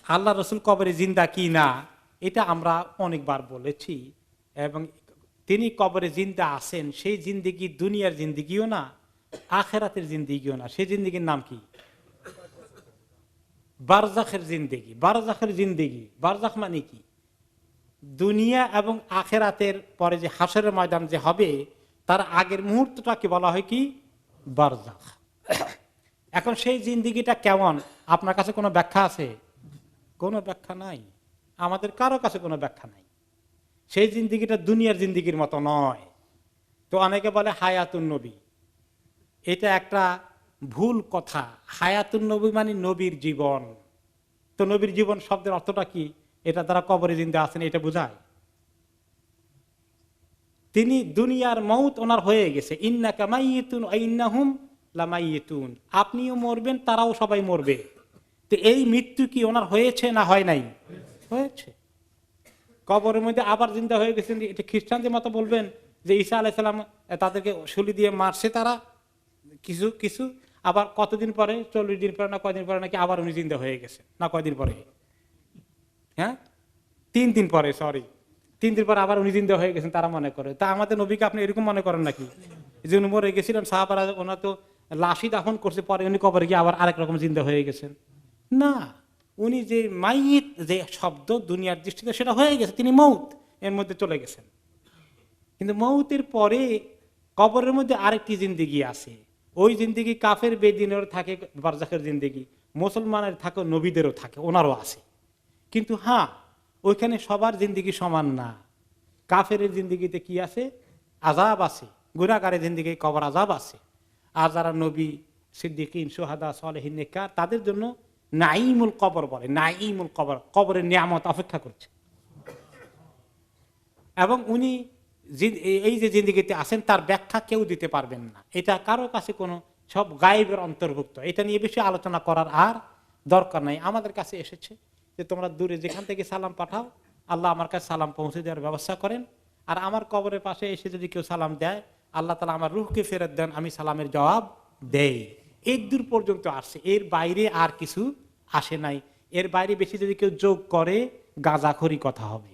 আল্লাহ রসুল কবরে জিন্দা কি না এটা আমরা অনেকবার বলেছি, এবং তিনি কবরে জিন্দা আছেন, সেই জিন্দিগি দুনিয়ার জিন্দিগিও না, আখেরাতের জিন্দিগিও না। সেই জিন্দিগির নাম কি? বারজাখের জিন্দিগি। বারজাখের জিন্দিগি, বারজাখ মানে কি? দুনিয়া এবং আখেরাতের পরে যে হাসরের ময়দান যে হবে, তার আগের মুহূর্তটাকে বলা হয় কি? বারজাখ। এখন সেই জিন্দিগিটা কেমন, আপনার কাছে কোনো ব্যাখ্যা আছে? কোনো ব্যাখ্যা নাই, আমাদের কারো কাছে কোনো ব্যাখ্যা নাই। সেই জিন্দিগিটা দুনিয়ার জিন্দিগির মতো নয়। তো অনেকে বলে হায়াতুন নবী, এটা একটা ভুল কথা। হায়াতুন নবী মানে নবীর জীবন। তো নবীর জীবন শব্দের অর্থটা কি? এটা দ্বারা কবরে জিন্দা আছেন এটা বোঝায়? তিনি দুনিয়ার মউত ওনার হয়ে গেছে। ইন্নাকা মাইয়িতুন ওয়া ইন্নাহুম লামাইয়িতুন, আপনিও মরবেন, তারাও সবাই মরবে। তো এই মৃত্যু কি ওনার হয়েছে না হয় নাই? হয়েছে। কবরের মধ্যে আবার জিন্দা হয়ে গেছেন, এটা খ্রিস্টানদের মতো বলবেন যে ঈসা আলাইহিস সালাম তাদেরকে শুলি দিয়ে মারছে তারা কিছু কিছু, আবার কতদিন পরে, 40 দিন পরে না কয়দিন পরে নাকি আবার উনি জিন্দা হয়ে গেছে, না কয়দিন পরে, হ্যাঁ 3 দিন পরে, সরি 3 দিন পরে আবার উনি জিন্দা হয়ে গেছেন তারা মনে করে। তা আমাদের নবীকে আপনি এরকম মনে করেন নাকি যে উনি মরে গেছিলেন, সাহাবারা ওনার তো লাশই দাফন করছে, পরে উনি কবরে গিয়ে আবার আরেক রকম জিন্দা হয়ে গেছেন? না, উনি যে মাইয়িত যে শব্দ দুনিয়ার দৃষ্টিতে সেটা হয়ে গেছে, তিনি মউত এর মধ্যে চলে গেছেন। কিন্তু মউতের পরে কবরের মধ্যে আরেকটি জিন্দিগি আছে। ওই জিন্দিগি কাফের বেদিনের থাকে, বারজাখের জিন্দিগি, মুসলমানের থাকে, নবীদেরও থাকে, ওনারও আছে। কিন্তু হ্যাঁ, ওইখানে সবার জিন্দিগি সমান না। কাফের জিন্দিগিতে কি আছে? আযাব আছে, গুনাহগারের জিন্দিগি কবর আযাব আছে। আর যারা নবী, সিদ্দিকিন, শুহাদা, সালেহিন, নেককার, তাদের জন্য নাঈমুল কবর বলে। নাঈমুল কবর, কবরের নিয়ামত অপেক্ষা করছে। এবং উনি এই যে জিন্দিগিতে আছেন তার ব্যাখ্যা কেউ দিতে পারবেন না। এটা কারো কাছে কোনো, সব গায়েবের অন্তর্ভুক্ত। এটা নিয়ে বেশি আলোচনা করার আর দরকার নাই। আমাদের কাছে এসেছে যে তোমরা দূরে যেখান থেকে সালাম পাঠাও, আল্লাহ আমার কাছে সালাম পৌঁছে দেওয়ার ব্যবস্থা করেন। আর আমার কবরের পাশে এসে যদি কেউ সালাম দেয়, আল্লাহ তাআলা আমার রূহকে ফেরত দেন, আমি সালামের জবাব দেই। এই দূর পর্যন্ত আসছে, এর বাইরে আর কিছু আসে নাই। এর বাইরে বেশি যদি কেউ যোগ করে, গাঁজাখড়ি কথা হবে।